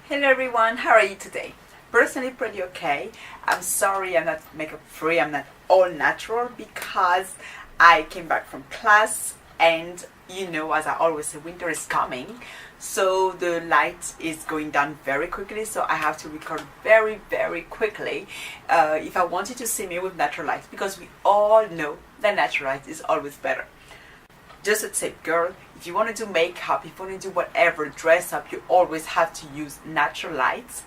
Hello everyone, how are you today? Personally pretty okay. I'm sorry I'm not makeup free, I'm not all natural because I came back from class and as I always say, winter is coming. So the light is going down very quickly, so I have to record very quickly if I want you to see me with natural light, because we all know that natural light is always better. Just a tip, girl, if you want to do makeup, if you want to do whatever, dress up, you always have to use natural lights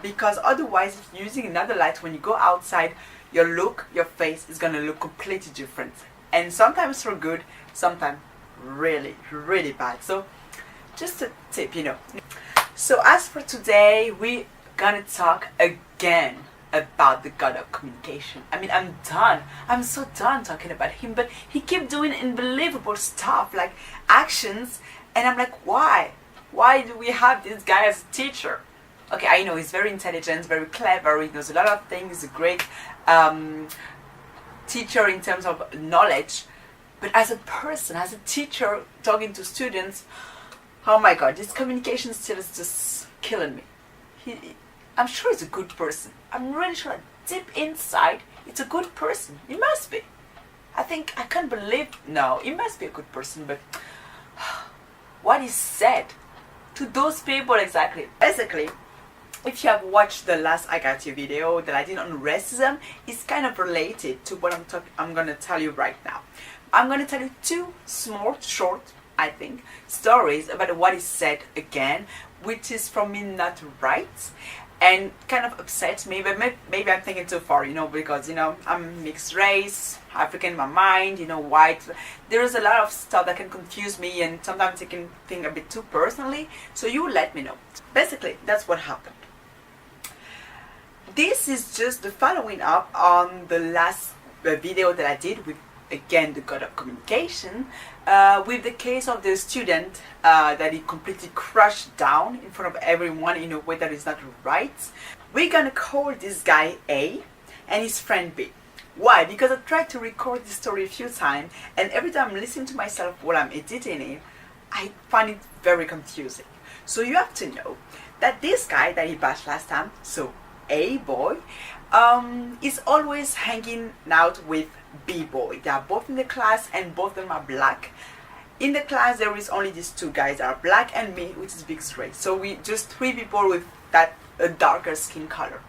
because otherwise if you're using another light when you go outside, your face is going to look completely different, and sometimes for good, sometimes really bad. So just a tip. So as for today, we're gonna talk again about the god of communication. I mean, I'm so done talking about him, but he kept doing unbelievable stuff, like actions, and I'm like, why do we have this guy as a teacher? Okay, I know he's very intelligent, very clever, he knows a lot of things, he's a great teacher in terms of knowledge, but as a person, as a teacher talking to students, oh my god, this communication skill is just killing me. I'm sure he's a good person. I'm really sure that deep inside, it's a good person. He must be. I can't believe, no, he must be a good person, but what he said to those people exactly. Basically, if you have watched the last I Got You video that I did on racism, it's kind of related to what I'm going to tell you right now. I'm going to tell you two small, short, I think, stories about what he said again, which is for me not right, and kind of upsets me, but maybe I'm thinking too far, because, I'm mixed race, African in my mind, white. There is a lot of stuff that can confuse me, and sometimes I can think a bit too personally, so you let me know. Basically, that's what happened. This is just the following up on the last video that I did with, again, the god of communication, with the case of the student that he completely crushed down in front of everyone in a way that is not right. We're gonna call this guy A and his friend B. Why? Because I tried to record this story a few times, and every time I'm listening to myself while I'm editing it, I find it very confusing. So you have to know that this guy that he bashed last time, so A boy, is always hanging out with B boy. They are both in the class and both of them are black. In the class there is only these two guys that are black and me, which is mixed race. So we just three people with that darker skin color.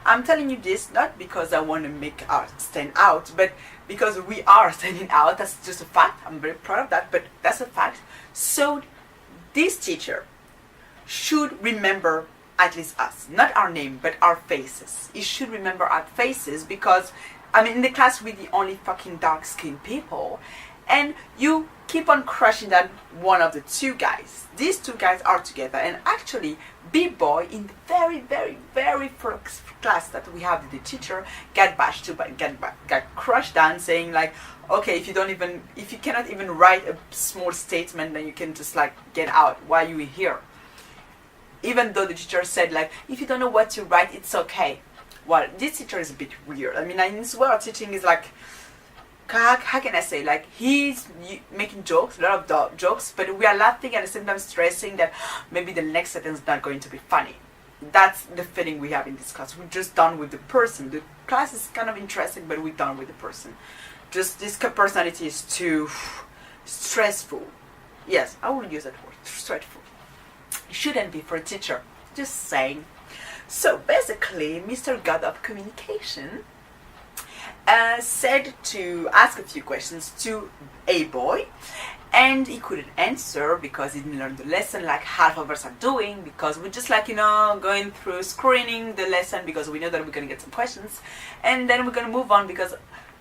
I'm telling you this not because I want to make us stand out, but because we are standing out. That's just a fact. I'm very proud of that, but that's a fact. So this teacher should remember at least us, not our name, but our faces. He should remember our faces because, in the class we're the only fucking dark-skinned people, and you keep on crushing that one of the two guys. These two guys are together, and actually, B-boy in the very first class that we have the teacher got bashed too, but got crushed down, saying like, okay, if you cannot even write a small statement, then you can just like get out. Why are you here? Even though the teacher said like, if you don't know what to write, it's okay. Well, this teacher is a bit weird. In his way of teaching is like, how can I say, like, he's making jokes, a lot of jokes, but we are laughing at the same time stressing that maybe the next sentence is not going to be funny. That's the feeling we have in this class. We're just done with the person. The class is kind of interesting, but we're done with the person. Just this personality is too stressful. Yes, I will use that word, stressful. It shouldn't be for a teacher. Just saying. So basically, Mr. God of Communication said to ask a few questions to A boy, and he couldn't answer because he didn't learn the lesson like half of us are doing, because we're just like, going through screening the lesson because we know that we're going to get some questions, and then we're going to move on because,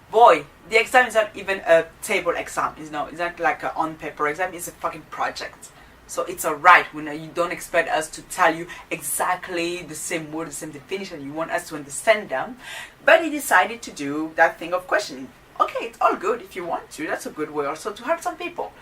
boy, the exam is not even a table exam. It's not like an on-paper exam. It's a fucking project. So it's alright when you don't expect us to tell you exactly the same word, the same definition. You want us to understand them. But he decided to do that thing of questioning. Okay, it's all good if you want to. That's a good way also to hurt some people.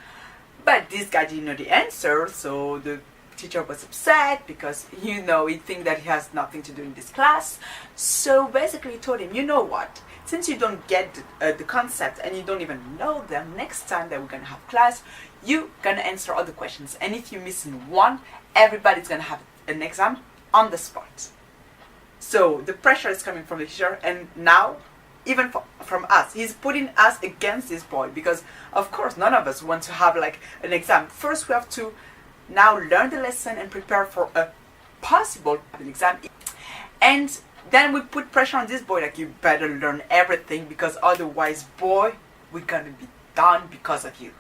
But this guy didn't know the answer, so the teacher was upset because, he thinks that he has nothing to do in this class. So basically he told him, you know what? Since you don't get the concept and you don't even know them, next time that we're going to have class, you gonna answer all the questions, and if you're missing one, everybody's gonna have an exam on the spot. So the pressure is coming from the teacher, and now even from us, he's putting us against this boy, because of course none of us want to have like an exam. First we have to now learn the lesson and prepare for a possible exam, and then we put pressure on this boy, like, you better learn everything, because otherwise, boy, we're gonna be done because of you.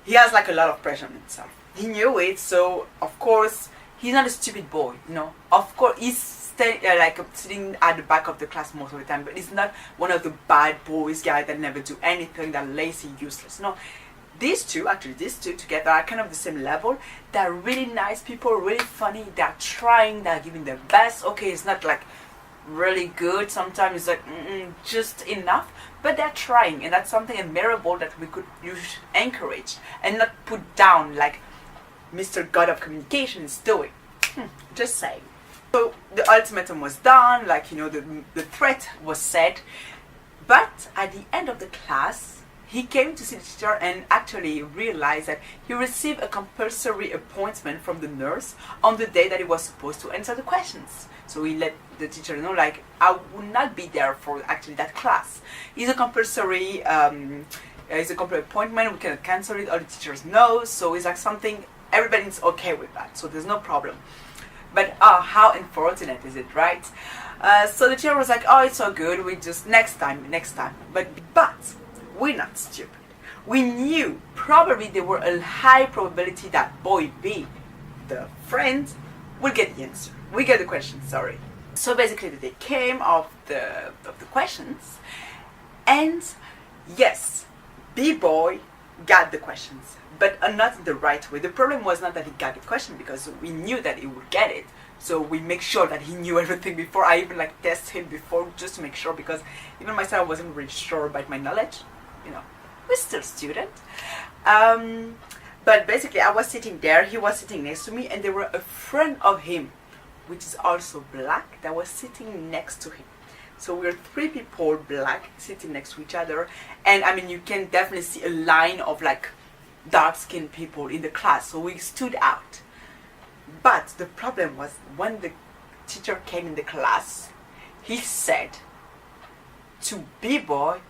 He has like a lot of pressure on himself. He knew it, so of course he's not a stupid boy, you know. Of course he's sitting at the back of the class most of the time, but he's not one of the bad boys, guy that never do anything, that lazy, useless. No, these two together are kind of the same level. They're really nice people, really funny. They're trying, they're giving their best. Okay, it's not like really good. Sometimes it's like just enough, but they're trying, and that's something admirable that you should encourage and not put down like Mr. God of Communication is doing. Just saying. So the ultimatum was done, like, you know, the threat was said, but at the end of the class, he came to see the teacher and actually realized that he received a compulsory appointment from the nurse on the day that he was supposed to answer the questions. So he let the teacher know, like, I will not be there for actually that class. It's a compulsory appointment, we cannot cancel it, all the teachers know, so it's like something, everybody's okay with that, so there's no problem. But how unfortunate is it, right? So the teacher was like, oh, it's all good, we just, next time. But we're not stupid. We knew probably there were a high probability that boy B, the friend, will get the answer. We get the question, sorry. So basically the day came of the questions, and yes, B-boy got the questions, but not in the right way. The problem was not that he got the question, because we knew that he would get it. So we make sure that he knew everything before. I even like test him before, just to make sure, because even myself wasn't really sure about my knowledge. You know, we're still student. But basically I was sitting there, he was sitting next to me, and there were a friend of him, which is also black, that was sitting next to him. So we're three people black sitting next to each other, and I mean, you can definitely see a line of like dark-skinned people in the class, so we stood out. But the problem was, when the teacher came in the class, he said to B-boy,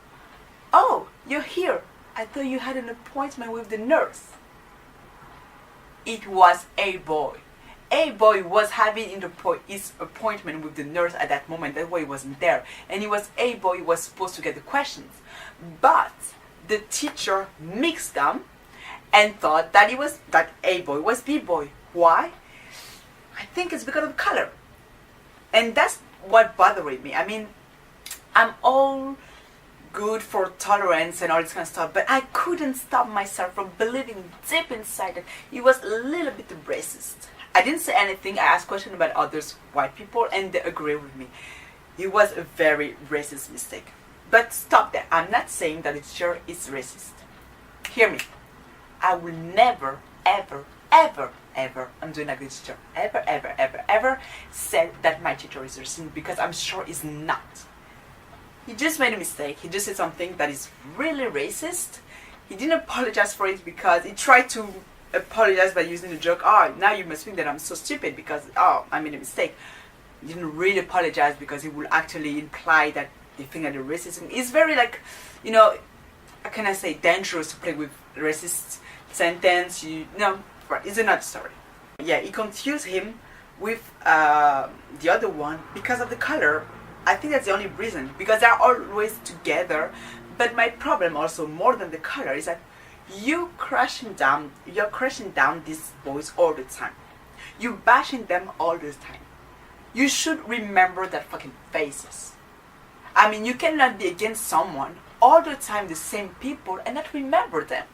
oh, you're here, I thought you had an appointment with the nurse. It was A-boy. A-boy was having his appointment with the nurse at that moment. That's why he wasn't there. And it was A-boy who was supposed to get the questions. But the teacher mixed them and thought that A-boy was B-boy. Why? I think it's because of color. And that's what bothered me. I mean, I'm all good for tolerance and all this kind of stuff, but I couldn't stop myself from believing deep inside that he was a little bit racist. I didn't say anything. I asked questions about others, white people, and they agree with me. It was a very racist mistake. But stop there. I'm not saying that the teacher is racist. Hear me. I will never, ever, ever, ever, I'm doing like this teacher, ever said that my teacher is racist, because I'm sure he's not. He just made a mistake. He just said something that is really racist. He didn't apologize for it, because he tried to apologize by using the joke, oh, now you must think that I'm so stupid because, oh, I made a mistake. He didn't really apologize, because it will actually imply that they think that the racism is very, like, you know, how can I say, dangerous to play with racist sentence. It's another story. Yeah, he confused him with the other one because of the color. I think that's the only reason, because they're always together. But my problem also, more than the color, is that you're crashing down these boys all the time. You're bashing them all the time. You should remember their fucking faces. I mean, you cannot be against someone all the time, the same people, and not remember them.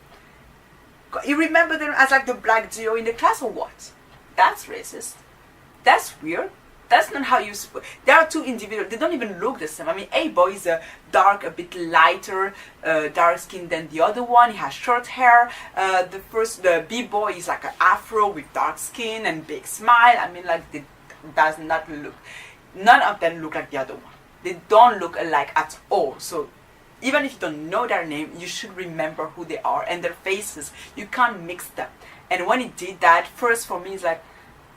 You remember them as like the black duo in the class or what? That's racist. That's weird. That's not how you... There are two individuals. They don't even look the same. I mean, A-boy is a bit lighter, dark skin than the other one. He has short hair. The B-boy is like an afro with dark skin and big smile. I mean, like, does not look... None of them look like the other one. They don't look alike at all. So even if you don't know their name, you should remember who they are and their faces. You can't mix them. And when he did that, first for me, it's like,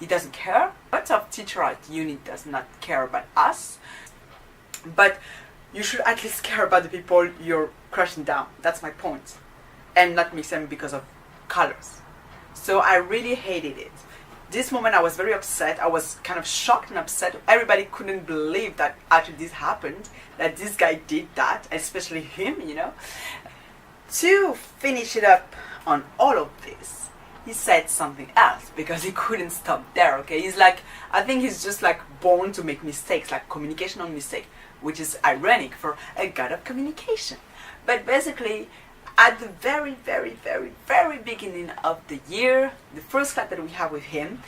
he doesn't care. Lots of teacher at uni does not care about us. But you should at least care about the people you're crushing down. That's my point. And not mix them because of colors. So I really hated it. This moment I was very upset. I was kind of shocked and upset. Everybody couldn't believe that actually this happened, that this guy did that, especially him, you know. To finish it up on all of this, he said something else because he couldn't stop there, okay? He's like, I think he's just like born to make mistakes, like communication on mistake, which is ironic for a god of communication. But basically, at the very, very, very, very beginning of the year, the first class that we have with him,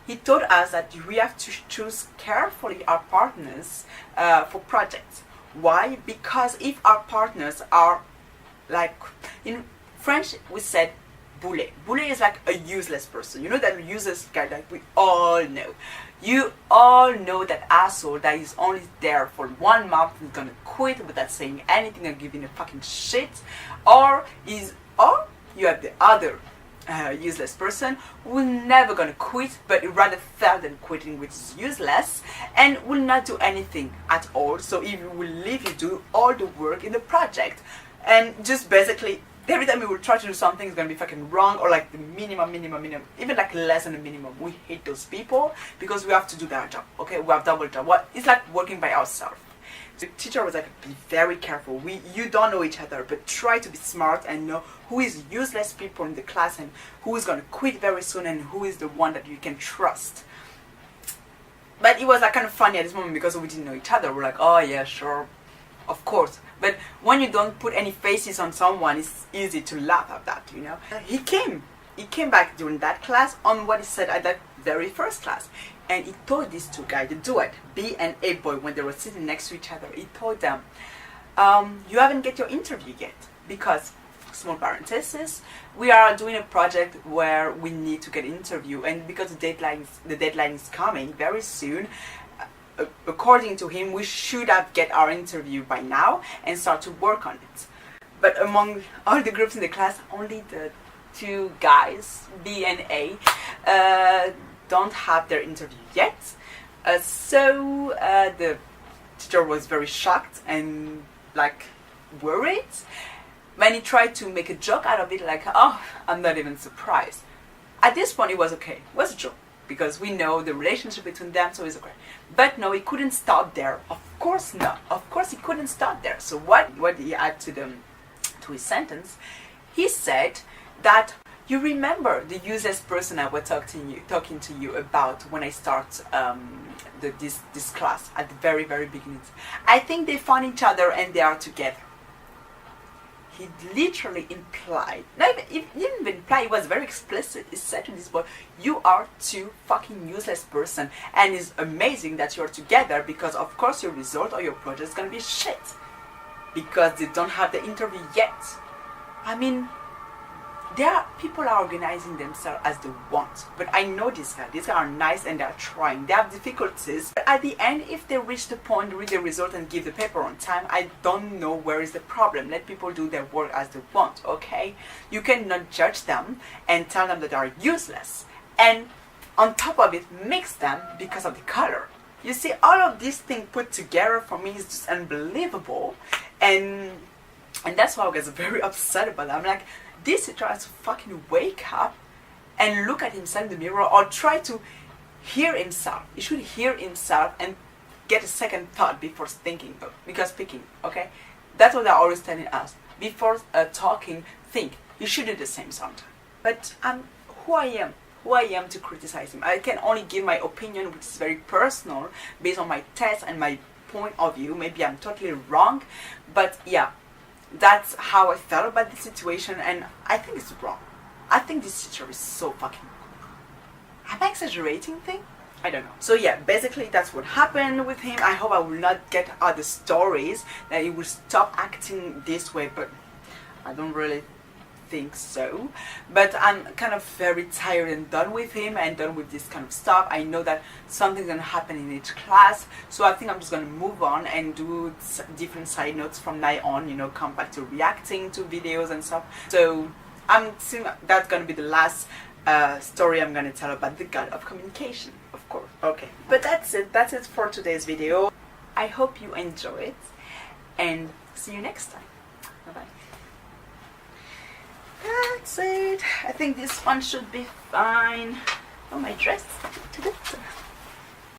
he told us that we have to choose carefully our partners for projects. Why? Because if our partners are like, in French we said boulet. Boulet is like a useless person. You know that useless guy that we all know. You all know that asshole that is only there for 1 month and is gonna quit without saying anything and giving a fucking shit. Or you have the other useless person who is never gonna quit, but rather fell than quitting, which is useless, and will not do anything at all. So if you will leave, you do all the work in the project, and just basically every time we will try to do something, it's gonna be fucking wrong, or like the minimum, even like less than the minimum. We hate those people because we have to do their job. Okay, we have double job. It's like working by ourselves. The teacher was like, be very careful. You don't know each other, but try to be smart and know who is useless people in the class and who is gonna quit very soon and who is the one that you can trust. But it was like kind of funny at this moment because we didn't know each other. We're like, oh yeah, sure, of course. But when you don't put any faces on someone, it's easy to laugh at that, you know. He came back during that class on what he said at that very first class. And he told these two guys, the duet, B and A boy, when they were sitting next to each other, he told them, you haven't get your interview yet because, small parenthesis, we are doing a project where we need to get an interview, and because the deadline is coming very soon, according to him, we should have get our interview by now and start to work on it. But among all the groups in the class, only the two guys, B and A, don't have their interview yet. So the teacher was very shocked and like worried. When he tried to make a joke out of it, like, oh, I'm not even surprised. At this point, it was okay. It was a joke because we know the relationship between them, so it's okay. But no, he couldn't stop there. Of course not. Of course, he couldn't stop there. So what did he add to his sentence? He said that, you remember the useless person I was talking to you about when I start this class at the very, very beginning. I think they found each other and they are together. He literally implied, he didn't even imply, he was very explicit. He said to this boy, you are two fucking useless person, and it's amazing that you're together because of course your result or your project is gonna be shit because they don't have the interview yet. I mean, people are organizing themselves as they want, but I know these guys are nice and they're trying. They have difficulties, but at the end, if they reach the point, read the result and give the paper on time, I don't know where is the problem. Let people do their work as they want, okay? You cannot judge them and tell them that they are useless, and on top of it, mix them because of the color. You see, all of these things put together for me is just unbelievable, and that's why I was very upset about it. I'm like, this teacher has to fucking wake up and look at himself in the mirror, or try to hear himself. He should hear himself and get a second thought before thinking, because speaking, okay? That's what they're always telling us. Before talking, think. You should do the same sometimes. But who I am to criticize him. I can only give my opinion, which is very personal, based on my test and my point of view. Maybe I'm totally wrong, but yeah. That's how I felt about the situation, and I think it's wrong. I think this teacher is so fucking... Am I exaggerating thing? I don't know. So yeah, basically that's what happened with him. I hope I will not get other stories that he will stop acting this way, but I don't really think so, but I'm kind of very tired and done with him and done with this kind of stuff. I know that something's gonna happen in each class, so I think I'm just gonna move on and do different side notes from now on, you know, come back to reacting to videos and stuff. So I'm assuming that's gonna be the last story I'm gonna tell about the God of communication, of course. Okay, but that's it for today's video. I hope you enjoy it, and see you next time. Bye bye. That's it. I think this one should be fine. Oh, my dress.